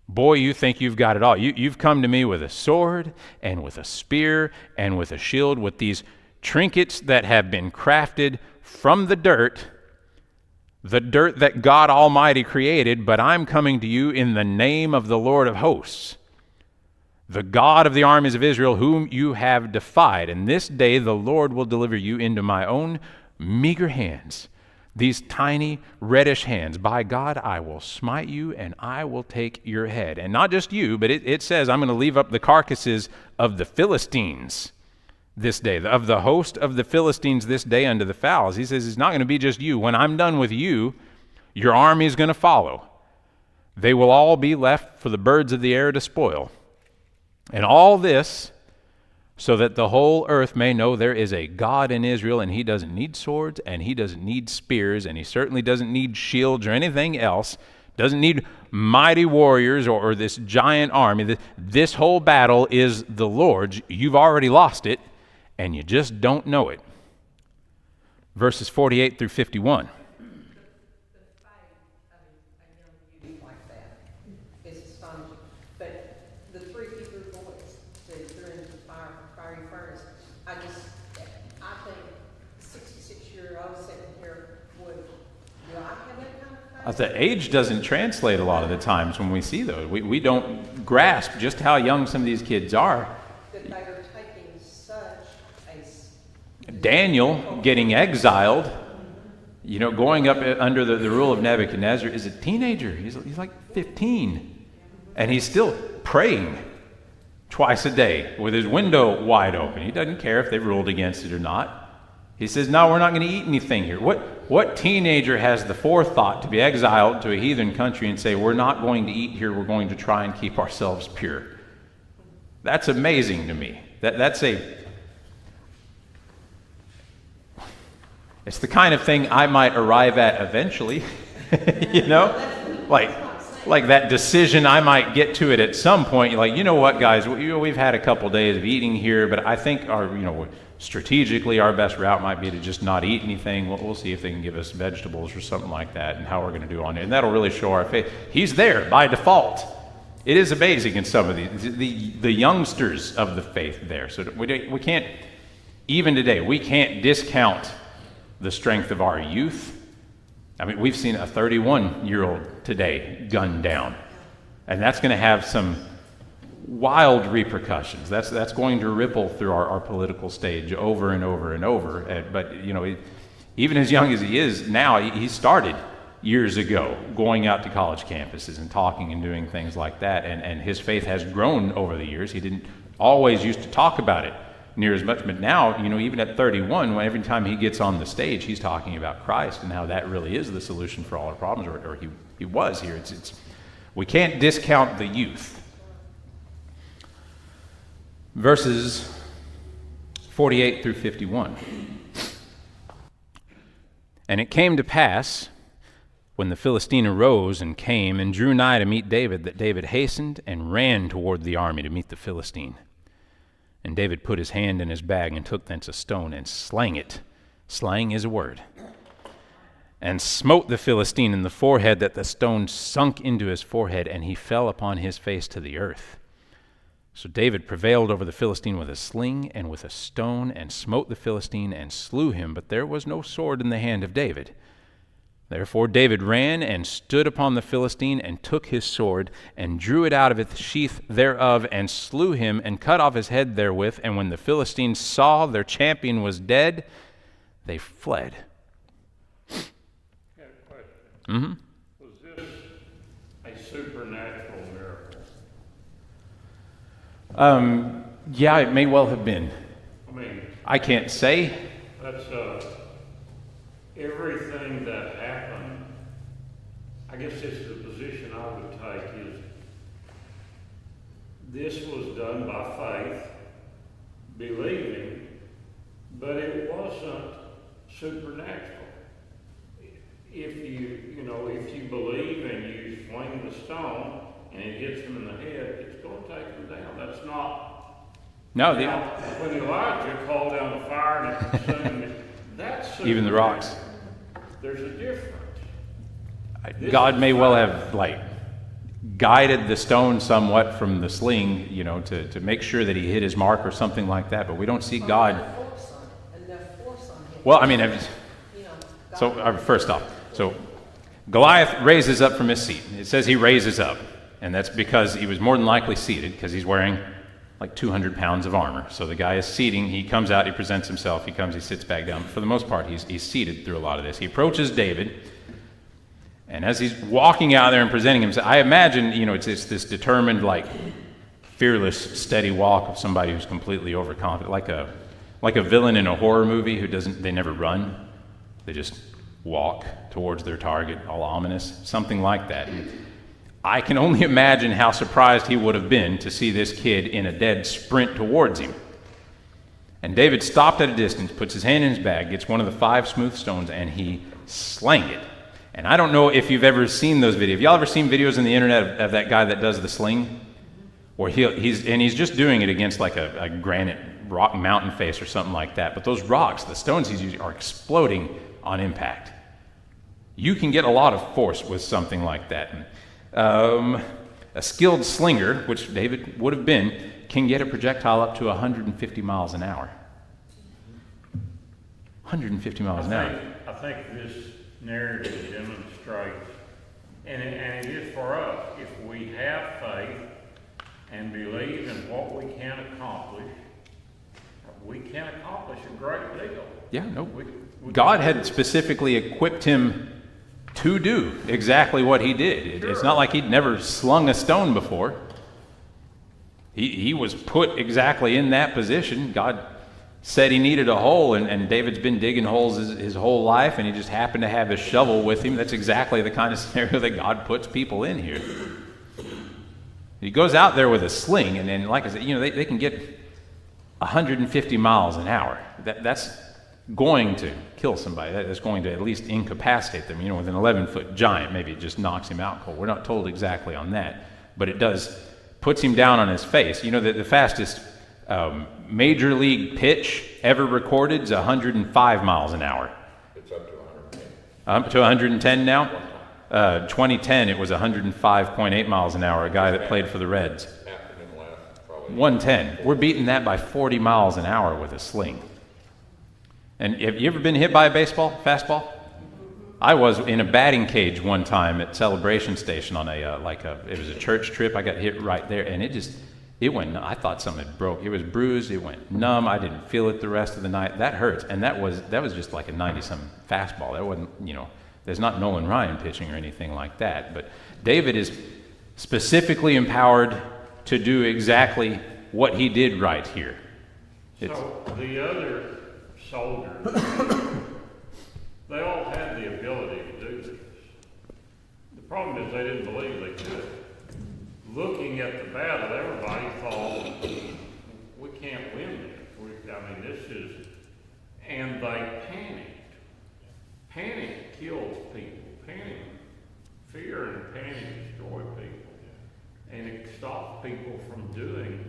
Boy, you think you've got it all. You've come to me with a sword and with a spear and with a shield, with these trinkets that have been crafted from the dirt that God Almighty created, but I'm coming to you in the name of the Lord of hosts, the God of the armies of Israel, whom you have defied. And this day the Lord will deliver you into my own meager hands, these tiny reddish hands. By God, I will smite you and I will take your head. And not just you, but it says I'm going to leave up the carcasses of the Philistines this day, of the host of the Philistines this day unto the fowls. He says it's not going to be just you. When I'm done with you, your army is going to follow. They will all be left for the birds of the air to spoil. And all this so that the whole earth may know there is a God in Israel, and he doesn't need swords, and he doesn't need spears, and he certainly doesn't need shields or anything else, doesn't need mighty warriors or this giant army. This whole battle is the Lord's. You've already lost it, and you just don't know it. Verses 48 through 51. The fight of a young youth like that is astonishing. But the three Hebrew boys that threw into the fiery furnace, I think 66-year-old sitting here would, do I have that kind of faith? The age doesn't translate a lot of the times when we see those. We don't grasp just how young some of these kids are. That they are taking such a... Daniel getting exiled, going up under the rule of Nebuchadnezzar, is a teenager. He's like 15. And he's still praying twice a day with his window wide open. He doesn't care if they ruled against it or not. He says, no, we're not going to eat anything here. What teenager has the forethought to be exiled to a heathen country and say, we're not going to eat here, we're going to try and keep ourselves pure? That's amazing to me. It's the kind of thing I might arrive at eventually, like that decision, I might get to it at some point. Like, you know what, guys, we've had a couple days of eating here, but I think strategically our best route might be to just not eat anything. We'll see if they can give us vegetables or something like that, and how we're going to do on it, and that'll really show our faith. He's there by default. It is amazing in some of the youngsters of the faith there. So we can't, even today, we can't discount the strength of our youth. I mean, we've seen a 31-year-old today gunned down, and that's going to have some wild repercussions. That's going to ripple through our political stage over and over and over. But even as young as he is now, he started years ago going out to college campuses and talking and doing things like that, and his faith has grown over the years. He didn't always used to talk about it near as much, but now, even at 31, every time he gets on the stage, he's talking about Christ and how that really is the solution for all our problems, or he was here. We can't discount the youth. Verses 48 through 51. And it came to pass, when the Philistine arose and came and drew nigh to meet David, that David hastened and ran toward the army to meet the Philistine. And David put his hand in his bag and took thence a stone and slang it. Slang is a word. and smote the Philistine in the forehead, that the stone sunk into his forehead, and he fell upon his face to the earth. So David prevailed over the Philistine with a sling and with a stone, and smote the Philistine and slew him, but there was no sword in the hand of David. Therefore David ran and stood upon the Philistine, and took his sword, and drew it out of its sheath thereof, and slew him, and cut off his head therewith. And when the Philistines saw their champion was dead, they fled. Mm-hmm. Was this a supernatural miracle? Yeah, it may well have been. I mean, I can't say. that's everything that happened. I guess it's the position I would take is this was done by faith, believing, but it wasn't supernatural. If you believe and you swing the stone and it hits him in the head, it's going to take him down. That's not. No, Now, when Elijah called down the fire and it consumed it, that's even the rocks. There's a difference. God may well have guided the stone somewhat from the sling, to make sure that he hit his mark or something like that. But we don't see God. Enough force on him. Well, I mean, God- first off, so Goliath raises up from his seat. It says he raises up, and that's because he was more than likely seated, because he's wearing like 200 pounds of armor. So the guy is seating. He comes out, he presents himself, he sits back down. But for the most part, he's seated through a lot of this. He approaches David, and as he's walking out there and presenting himself, I imagine, it's this determined, fearless, steady walk of somebody who's completely overconfident, like a villain in a horror movie they never run. They just walk towards their target, all ominous, something like that. And I can only imagine how surprised he would have been to see this kid in a dead sprint towards him. And David stopped at a distance, puts his hand in his bag, gets one of the 5 smooth stones, and he slang it. And I don't know if you've ever seen those videos. Have y'all ever seen videos on the internet of that guy that does the sling? Where he's just doing it against like a granite rock mountain face or something like that. But those rocks, the stones he's using, are exploding on impact. You can get a lot of force with something like that. A skilled slinger, which David would have been, can get a projectile up to 150 miles an hour. 150 miles an hour. I think this narrative demonstrates, and it is for us, if we have faith and believe in what we can accomplish, we can accomplish a great deal. Yeah, no. God had specifically equipped him to do exactly what he did. It's not like he'd never slung a stone before. He was put exactly in that position. God said he needed a hole, and David's been digging holes his whole life, and he just happened to have his shovel with him. That's exactly the kind of scenario that God puts people in here. He goes out there with a sling, and then, like I said, they can get 150 miles an hour. That's going to kill somebody. That's going to at least incapacitate them. With an 11-foot giant, maybe it just knocks him out cold. We're not told exactly on that, but it puts him down on his face. The fastest major league pitch ever recorded is 105 miles an hour. It's up to 110. Up to 110 now? 2010, it was 105.8 miles an hour, a guy that played for the Reds. Happened in the last probably 110. We're beating that by 40 miles an hour with a sling. And have you ever been hit by a fastball? I was in a batting cage one time at Celebration Station on it was a church trip. I got hit right there, and it went, I thought something had broke. It was bruised, it went numb, I didn't feel it the rest of the night. That hurts, and that was just like a 90-something fastball. That wasn't, there's not Nolan Ryan pitching or anything like that. But David is specifically empowered to do exactly what he did right here. So the other soldiers, they all had the ability to do this. The problem is they didn't believe they could. Looking at the battle, everybody thought, we can't win this. This is, and they panicked. Panic kills people. Fear and panic destroy people. And it stops people from doing.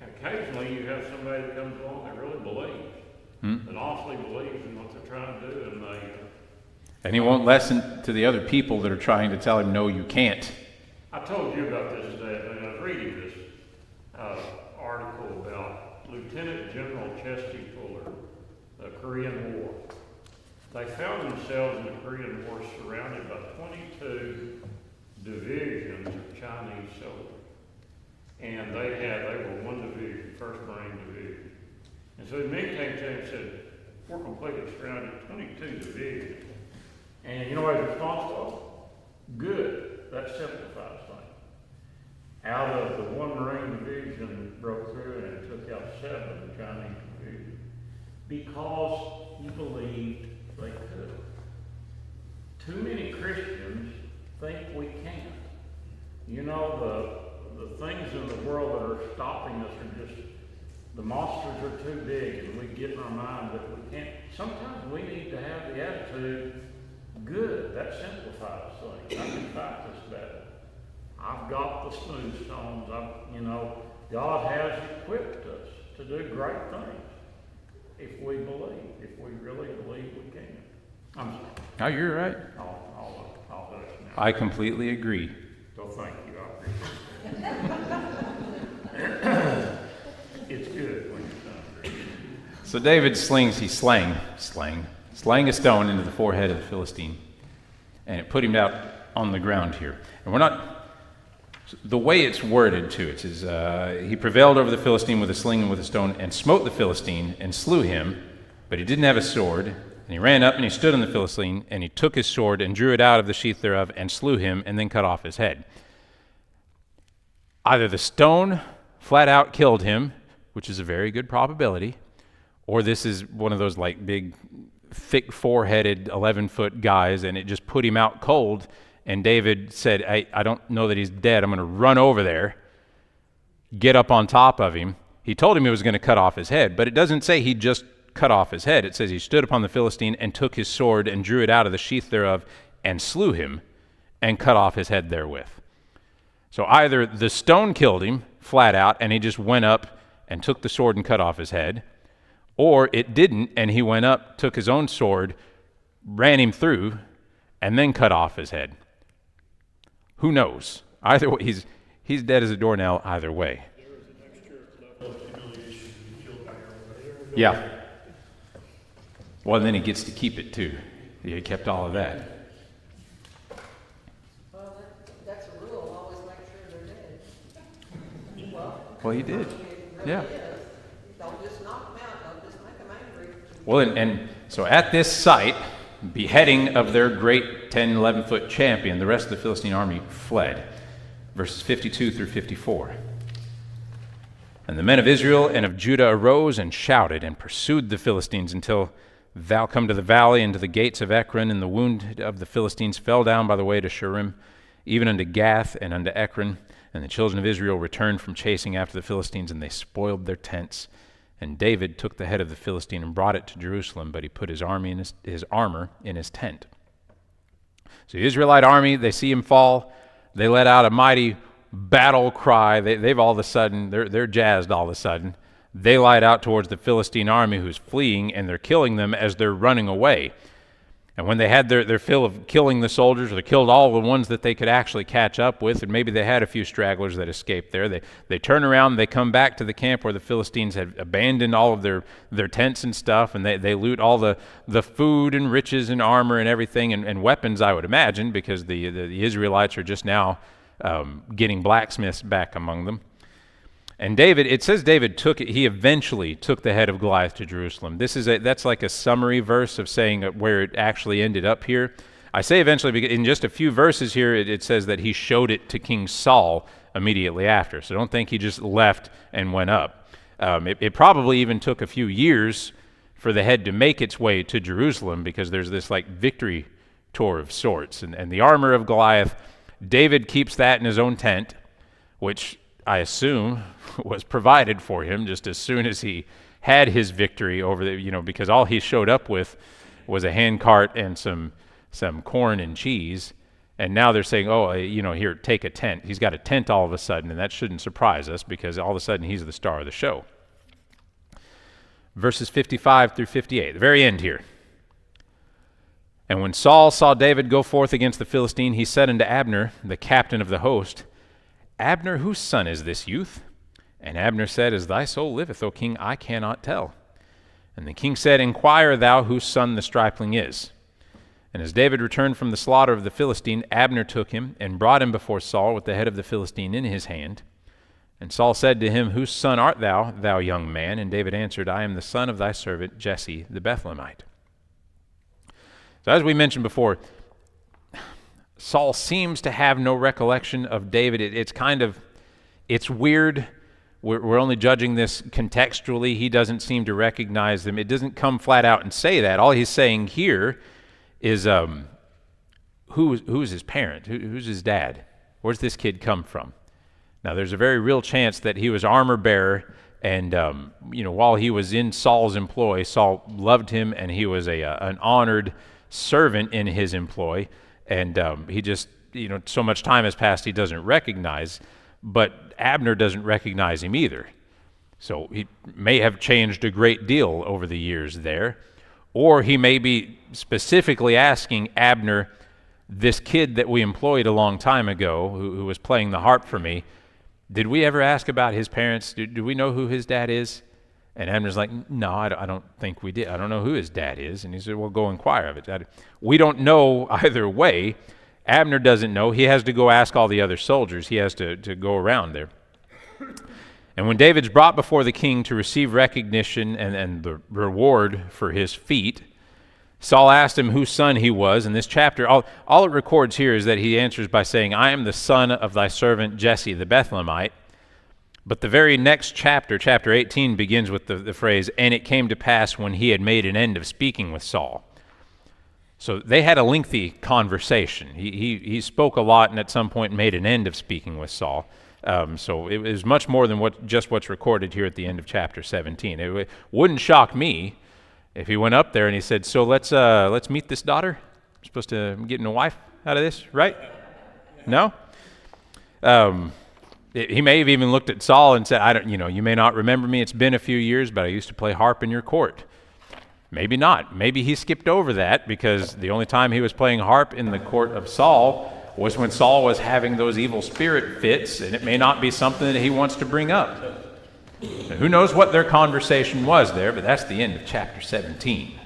Occasionally you have somebody that comes along that really believes. that honestly believes in what they're trying to do, and And he won't listen to the other people that are trying to tell him, no, you can't. I told you about this today. I was reading this article about Lieutenant General Chesty Fuller, the Korean War. They found themselves in the Korean War surrounded by 22 divisions of Chinese soldiers. And they were one division, 1st Marine Division. And so the men came to him and said, we're completely surrounded, 22 divisions. And you know what his response was? Good, that simplifies things. Out of the 1 Marine Division broke through and took out 7 of the Chinese division because he believed they could. Too many Christians think we can't. You know, the things in the world that are stopping us are just, the monsters are too big, and we get in our mind that we can't. Sometimes we need to have the attitude, good, that simplifies things. I can fight this battle. I've got the smooth stones. God has equipped us to do great things if we believe, if we really believe we can. I'm sorry. Oh, you're right. I'll hush now. I completely agree. So thank you. I appreciate it. It's good when you're done. So David slang a stone into the forehead of the Philistine, and it put him out on the ground here. And the way it's worded too, it says, he prevailed over the Philistine with a sling and with a stone, and smote the Philistine, and slew him, but he didn't have a sword. And he ran up, and he stood on the Philistine, and he took his sword, and drew it out of the sheath thereof, and slew him, and then cut off his head. Either the stone flat out killed him, which is a very good probability, or this is one of those like big, thick four-headed, 11-foot guys, and it just put him out cold. And David said, I don't know that he's dead. I'm going to run over there, get up on top of him. He told him he was going to cut off his head, but it doesn't say he just cut off his head. It says he stood upon the Philistine and took his sword and drew it out of the sheath thereof and slew him and cut off his head therewith. So either the stone killed him flat out and he just went up and took the sword and cut off his head, or it didn't and he went up, took his own sword, ran him through, and then cut off his head. Who knows? Either way, he's dead as a doornail either way. Yeah. Well, and then he gets to keep it too. He kept all of that. Well, that's a rule, always make sure they're dead. Well, he did. It really Yeah. is. Don't just knock them out, don't just make them angry. Well, and so at this site, beheading of their great 10, 11-foot champion, the rest of the Philistine army fled. Verses 52 through 54. And the men of Israel and of Judah arose and shouted and pursued the Philistines until thou come to the valley and to the gates of Ekron, and the wounded of the Philistines fell down by the way to Sherman, even unto Gath and unto Ekron. And the children of Israel returned from chasing after the Philistines, and they spoiled their tents. And David took the head of the Philistine and brought it to Jerusalem, but he put his armor in his tent. So the Israelite army, they see him fall. They let out a mighty battle cry. They've all of a sudden, they're jazzed all of a sudden. They light out towards the Philistine army who's fleeing, and they're killing them as they're running away. And when they had their fill of killing the soldiers, or they killed all the ones that they could actually catch up with, and maybe they had a few stragglers that escaped there, they turn around, they come back to the camp where the Philistines had abandoned all of their tents and stuff, and they loot all the food and riches and armor and everything, and weapons, I would imagine, because the Israelites are just now getting blacksmiths back among them. And David, it says David he eventually took the head of Goliath to Jerusalem. That's like a summary verse of saying where it actually ended up here. I say eventually because in just a few verses here, it says that he showed it to King Saul immediately after. So don't think he just left and went up. It probably even took a few years for the head to make its way to Jerusalem, because there's this like victory tour of sorts. And the armor of Goliath, David keeps that in his own tent, which I assume was provided for him just as soon as he had his victory over because all he showed up with was a hand cart and some corn and cheese. And now they're saying, here, take a tent. He's got a tent all of a sudden, and that shouldn't surprise us because all of a sudden he's the star of the show. verses 55 through 58, the very end here. And when Saul saw David go forth against the Philistine, he said unto Abner, the captain of the host, Abner, whose son is this youth? And Abner said, As thy soul liveth, O king, I cannot tell. And the king said, Inquire thou whose son the stripling is. And as David returned from the slaughter of the Philistine, Abner took him and brought him before Saul with the head of the Philistine in his hand. And Saul said to him, Whose son art thou, thou young man? And David answered, I am the son of thy servant Jesse the Bethlehemite. So as we mentioned before, Saul seems to have no recollection of David. It's weird. We're only judging this contextually. He doesn't seem to recognize them. It doesn't come flat out and say that. All he's saying here is who's his parent? Who's his dad? Where's this kid come from? Now, there's a very real chance that he was armor bearer, and while he was in Saul's employ, Saul loved him, and he was an honored servant in his employ, and he just, so much time has passed he doesn't recognize, but Abner doesn't recognize him either. So he may have changed a great deal over the years there, or he may be specifically asking Abner, this kid that we employed a long time ago who was playing the harp for me, did we ever ask about his parents? Do we know who his dad is? And Abner's like, no, I don't think we did. I don't know who his dad is. And he said, well, go inquire of it. We don't know either way. Abner doesn't know. He has to go ask all the other soldiers. He has to go around there. And when David's brought before the king to receive recognition and the reward for his feat, Saul asked him whose son he was. And this chapter, all it records here is that he answers by saying, I am the son of thy servant Jesse the Bethlehemite. But the very next chapter, chapter 18, begins with the phrase, and it came to pass when he had made an end of speaking with Saul. So they had a lengthy conversation. He spoke a lot and at some point made an end of speaking with Saul. So it was much more than what's recorded here at the end of chapter 17. It wouldn't shock me if he went up there and he said, so let's meet this daughter. I'm supposed to be getting a wife out of this, right? No? He may have even looked at Saul and said, you may not remember me. It's been a few years, but I used to play harp in your court. Maybe not. Maybe he skipped over that because the only time he was playing harp in the court of Saul was when Saul was having those evil spirit fits, and it may not be something that he wants to bring up. Now, who knows what their conversation was there, but that's the end of chapter 17.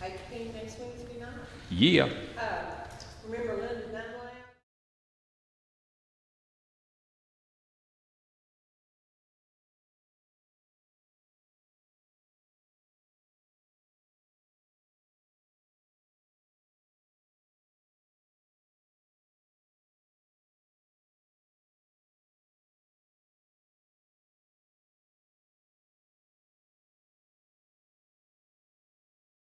18 next Wednesday night. Yeah. Remember